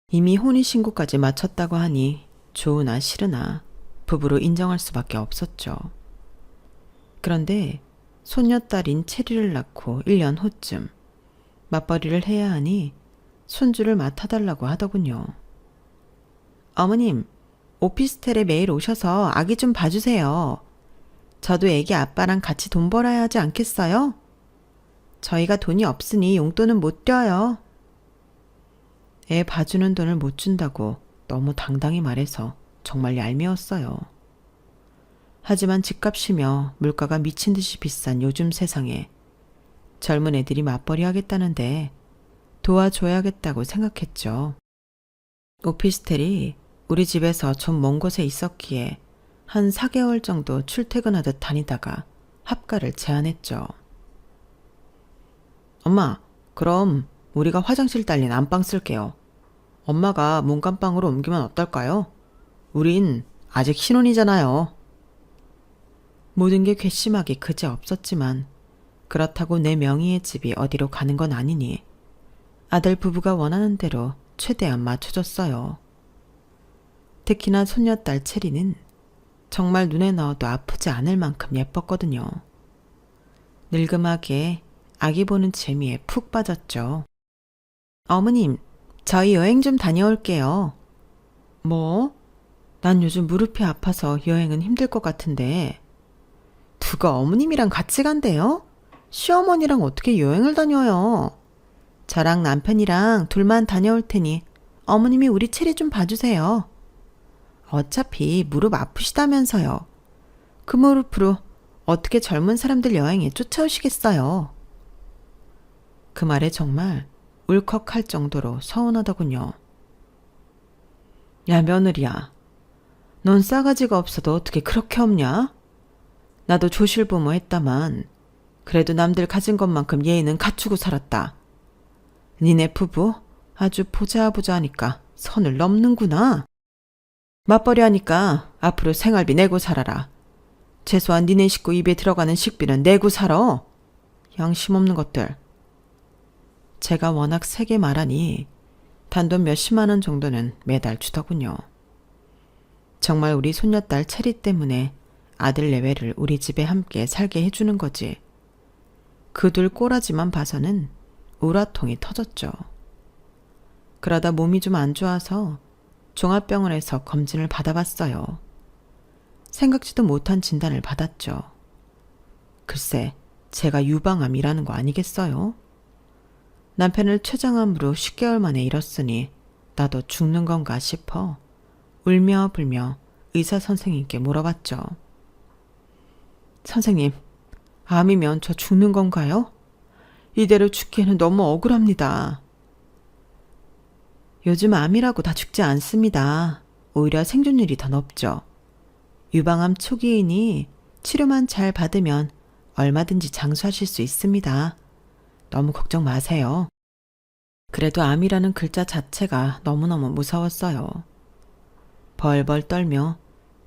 이미 혼인신고까지 마쳤다고 하니 좋으나 싫으나 부부로 인정할 수밖에 없었죠. 그런데 손녀딸인 체리를 낳고 1년 후쯤 맞벌이를 해야 하니 손주를 맡아달라고 하더군요. 어머님, 오피스텔에 매일 오셔서 아기 좀 봐주세요. 저도 애기 아빠랑 같이 돈 벌어야 하지 않겠어요? 저희가 돈이 없으니 용돈은 못 떼어요. 애 봐주는 돈을 못 준다고 너무 당당히 말해서 정말 얄미웠어요. 하지만 집값이며 물가가 미친 듯이 비싼 요즘 세상에 젊은 애들이 맞벌이 하겠다는데 도와줘야겠다고 생각했죠. 오피스텔이 우리 집에서 좀 먼 곳에 있었기에 한 4개월 정도 출퇴근하듯 다니다가 합가를 제안했죠. 엄마, 그럼 우리가 화장실 딸린 안방 쓸게요. 엄마가 문간방으로 옮기면 어떨까요? 우린 아직 신혼이잖아요. 모든 게 괘씸하기 그지 없었지만 그렇다고 내 명의의 집이 어디로 가는 건 아니니 아들 부부가 원하는 대로 최대한 맞춰줬어요. 특히나 손녀딸 체리는 정말 눈에 넣어도 아프지 않을 만큼 예뻤거든요. 늙음하게 아기 보는 재미에 푹 빠졌죠. 어머님, 저희 여행 좀 다녀올게요. 뭐? 난 요즘 무릎이 아파서 여행은 힘들 것 같은데. 누가 어머님이랑 같이 간대요? 시어머니랑 어떻게 여행을 다녀요? 저랑 남편이랑 둘만 다녀올 테니 어머님이 우리 체리 좀 봐주세요. 어차피 무릎 아프시다면서요. 그 무릎으로 어떻게 젊은 사람들 여행에 쫓아오시겠어요? 그 말에 정말 울컥할 정도로 서운하더군요. 야, 며느리야. 넌 싸가지가 없어도 어떻게 그렇게 없냐? 나도 조실부모 했다만 그래도 남들 가진 것만큼 예의는 갖추고 살았다. 니네 부부 아주 보자보자 하니까 선을 넘는구나. 맞벌이 하니까 앞으로 생활비 내고 살아라. 최소한 니네 식구 입에 들어가는 식비는 내고 살아. 양심 없는 것들. 제가 워낙 세게 말하니 단돈 몇십만 원 정도는 매달 주더군요. 정말 우리 손녀딸 체리 때문에 아들 내외를 우리 집에 함께 살게 해주는 거지. 그 둘 꼬라지만 봐서는 우라통이 터졌죠. 그러다 몸이 좀 안 좋아서 종합병원에서 검진을 받아봤어요. 생각지도 못한 진단을 받았죠. 글쎄, 제가 유방암이라는 거 아니겠어요? 남편을 췌장암으로 10개월 만에 잃었으니 나도 죽는 건가 싶어 울며 불며 의사 선생님께 물어봤죠. 선생님, 암이면 저 죽는 건가요? 이대로 죽기에는 너무 억울합니다. 요즘 암이라고 다 죽지 않습니다. 오히려 생존율이 더 높죠. 유방암 초기이니 치료만 잘 받으면 얼마든지 장수하실 수 있습니다. 너무 걱정 마세요. 그래도 암이라는 글자 자체가 너무너무 무서웠어요. 벌벌 떨며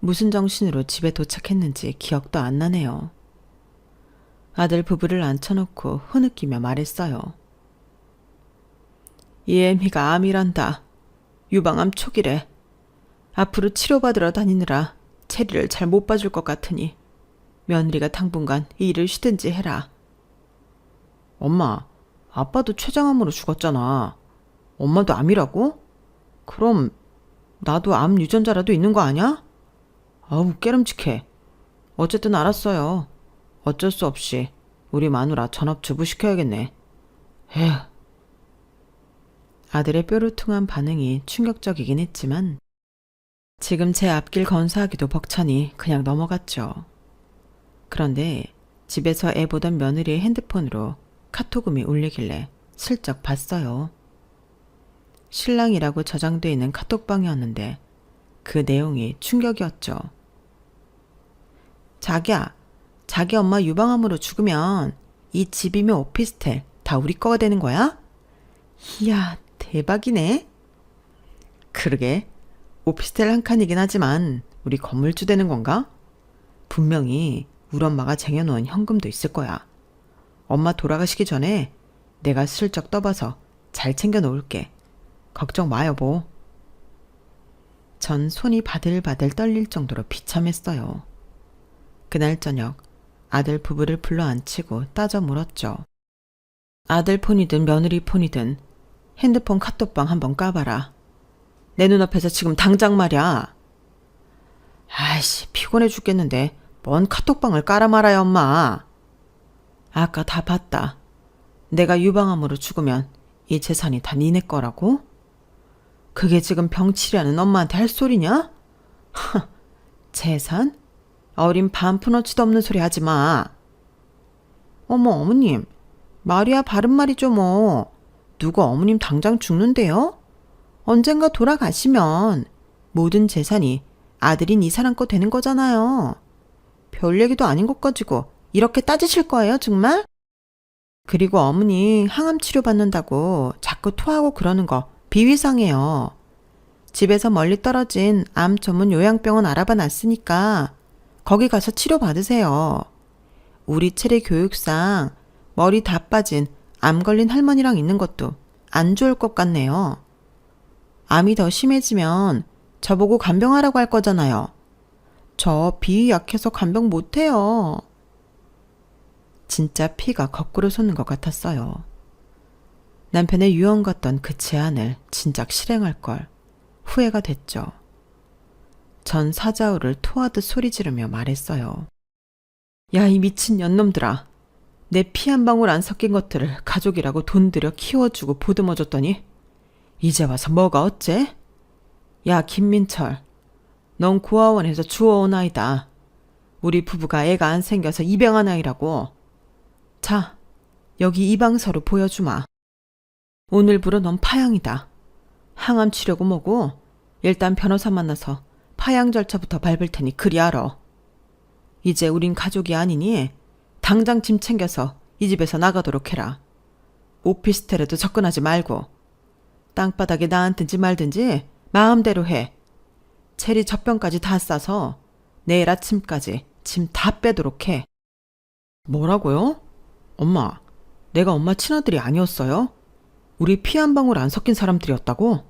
무슨 정신으로 집에 도착했는지 기억도 안 나네요. 아들 부부를 앉혀놓고 흐느끼며 말했어요. 이 애미가 암이란다. 유방암 초기래. 앞으로 치료받으러 다니느라 체리를 잘 못 봐줄 것 같으니 며느리가 당분간 일을 쉬든지 해라. 엄마, 아빠도 췌장암으로 죽었잖아. 엄마도 암이라고? 그럼 나도 암 유전자라도 있는 거 아냐? 아우, 깨름직해. 어쨌든 알았어요. 어쩔 수 없이 우리 마누라 전업주부 시켜야겠네. 에휴. 아들의 뾰루퉁한 반응이 충격적이긴 했지만 지금 제 앞길 건사하기도 벅차니 그냥 넘어갔죠. 그런데 집에서 애 보던 며느리의 핸드폰으로 카톡음이 울리길래 슬쩍 봤어요. 신랑이라고 저장돼 있는 카톡방이었는데 그 내용이 충격이었죠. 자기야, 자기 엄마 유방암으로 죽으면 이 집이며 오피스텔 다 우리 거가 되는 거야? 이야, 대박이네. 그러게, 오피스텔 한 칸이긴 하지만 우리 건물주 되는 건가? 분명히 우리 엄마가 쟁여놓은 현금도 있을 거야. 엄마 돌아가시기 전에 내가 슬쩍 떠봐서 잘 챙겨 놓을게. 걱정 마 여보. 전 손이 바들바들 떨릴 정도로 비참했어요. 그날 저녁 아들 부부를 불러 앉히고 따져 물었죠. 아들 폰이든 며느리 폰이든 핸드폰 카톡방 한번 까봐라. 내 눈앞에서 지금 당장 말이야. 아이씨, 피곤해 죽겠는데 뭔 카톡방을 깔아 말아요 엄마. 아까 다 봤다. 내가 유방암으로 죽으면 이 재산이 다 니네 거라고? 그게 지금 병치료하는 엄마한테 할 소리냐? 재산? 어린 반푼어치도 없는 소리 하지 마. 어머 어머님, 말이야 바른 말이죠 뭐. 누가 어머님 당장 죽는데요? 언젠가 돌아가시면 모든 재산이 아들인 이 사람 거 되는 거잖아요. 별 얘기도 아닌 것 가지고 이렇게 따지실 거예요 정말? 그리고 어머니 항암 치료 받는다고 자꾸 토하고 그러는 거 비위상해요. 집에서 멀리 떨어진 암 전문 요양병원 알아봐 놨으니까 거기 가서 치료 받으세요. 우리 체리 교육상 머리 다 빠진 암 걸린 할머니랑 있는 것도 안 좋을 것 같네요. 암이 더 심해지면 저보고 간병하라고 할 거잖아요. 저 비위 약해서 간병 못해요. 진짜 피가 거꾸로 솟는 것 같았어요. 남편의 유언 같던 그 제안을 진작 실행할 걸 후회가 됐죠. 전 사자우를 토하듯 소리 지르며 말했어요. 야, 이 미친 년놈들아. 내 피 한 방울 안 섞인 것들을 가족이라고 돈 들여 키워주고 보듬어줬더니 이제 와서 뭐가 어째? 야, 김민철. 넌 고아원에서 주워온 아이다. 우리 부부가 애가 안 생겨서 입양한 아이라고. 자, 여기 입양서로 보여주마. 오늘부로 넌 파양이다. 항암 치료고 뭐고 일단 변호사 만나서 파양 절차부터 밟을 테니 그리 알아. 이제 우린 가족이 아니니 당장 짐 챙겨서 이 집에서 나가도록 해라. 오피스텔에도 접근하지 말고 땅바닥에 나앉든지 말든지 마음대로 해. 체리 젖병까지 다 싸서 내일 아침까지 짐 다 빼도록 해. 뭐라고요? 엄마, 내가 엄마 친아들이 아니었어요? 우리 피 한 방울 안 섞인 사람들이었다고?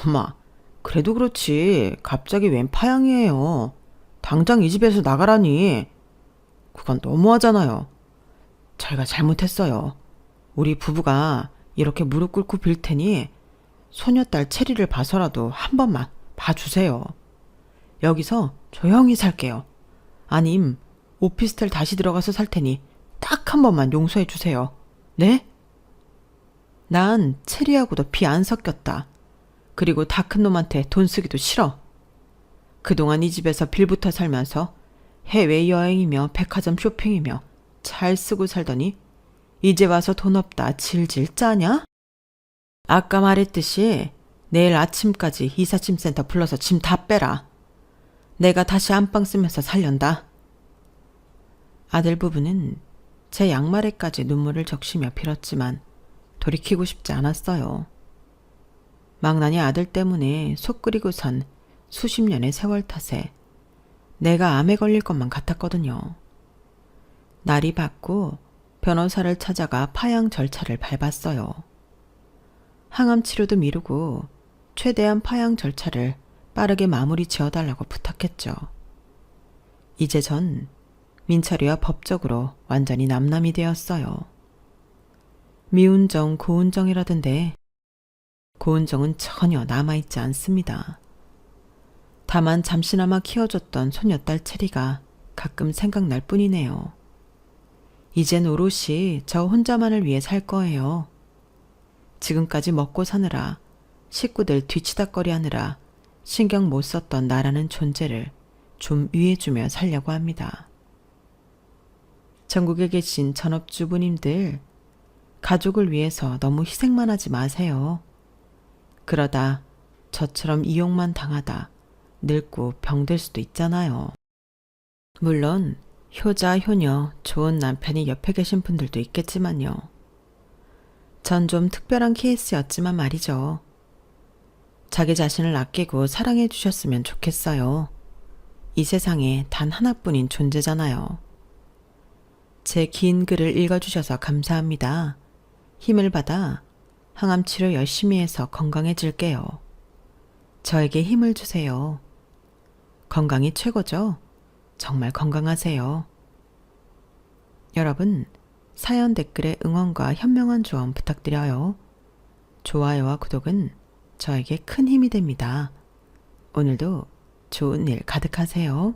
엄마, 그래도 그렇지 갑자기 웬 파양이에요. 당장 이 집에서 나가라니. 그건 너무하잖아요. 저희가 잘못했어요. 우리 부부가 이렇게 무릎 꿇고 빌 테니 소녀딸 체리를 봐서라도 한 번만 봐주세요. 여기서 조용히 살게요. 아님 오피스텔 다시 들어가서 살 테니 딱 한 번만 용서해 주세요. 네? 난 체리하고도 피 안 섞였다. 그리고 다 큰 놈한테 돈 쓰기도 싫어. 그동안 이 집에서 빌부터 살면서 해외여행이며 백화점 쇼핑이며 잘 쓰고 살더니 이제 와서 돈 없다 질질 짜냐? 아까 말했듯이 내일 아침까지 이삿짐센터 불러서 짐 다 빼라. 내가 다시 안방 쓰면서 살련다. 아들 부부는 제 양말에까지 눈물을 적시며 빌었지만 돌이키고 싶지 않았어요. 망나니 아들 때문에 속 끓이고 산 수십 년의 세월 탓에 내가 암에 걸릴 것만 같았거든요. 날이 밝고 변호사를 찾아가 파양 절차를 밟았어요. 항암 치료도 미루고 최대한 파양 절차를 빠르게 마무리 지어달라고 부탁했죠. 이제 전 민철이와 법적으로 완전히 남남이 되었어요. 미운정, 고운정이라던데 고운정은 전혀 남아있지 않습니다. 다만 잠시나마 키워줬던 소녀딸 체리가 가끔 생각날 뿐이네요. 이젠 오롯이 저 혼자만을 위해 살 거예요. 지금까지 먹고 사느라, 식구들 뒤치다꺼리 하느라 신경 못 썼던 나라는 존재를 좀 위해주며 살려고 합니다. 전국에 계신 전업주부님들, 가족을 위해서 너무 희생만 하지 마세요. 그러다 저처럼 이용만 당하다 늙고 병들 수도 있잖아요. 물론 효자, 효녀, 좋은 남편이 옆에 계신 분들도 있겠지만요. 전 좀 특별한 케이스였지만 말이죠. 자기 자신을 아끼고 사랑해 주셨으면 좋겠어요. 이 세상에 단 하나뿐인 존재잖아요. 제 긴 글을 읽어주셔서 감사합니다. 힘을 받아 항암 치료 열심히 해서 건강해질게요. 저에게 힘을 주세요. 건강이 최고죠? 정말 건강하세요. 여러분, 사연 댓글에 응원과 현명한 조언 부탁드려요. 좋아요와 구독은 저에게 큰 힘이 됩니다. 오늘도 좋은 일 가득하세요.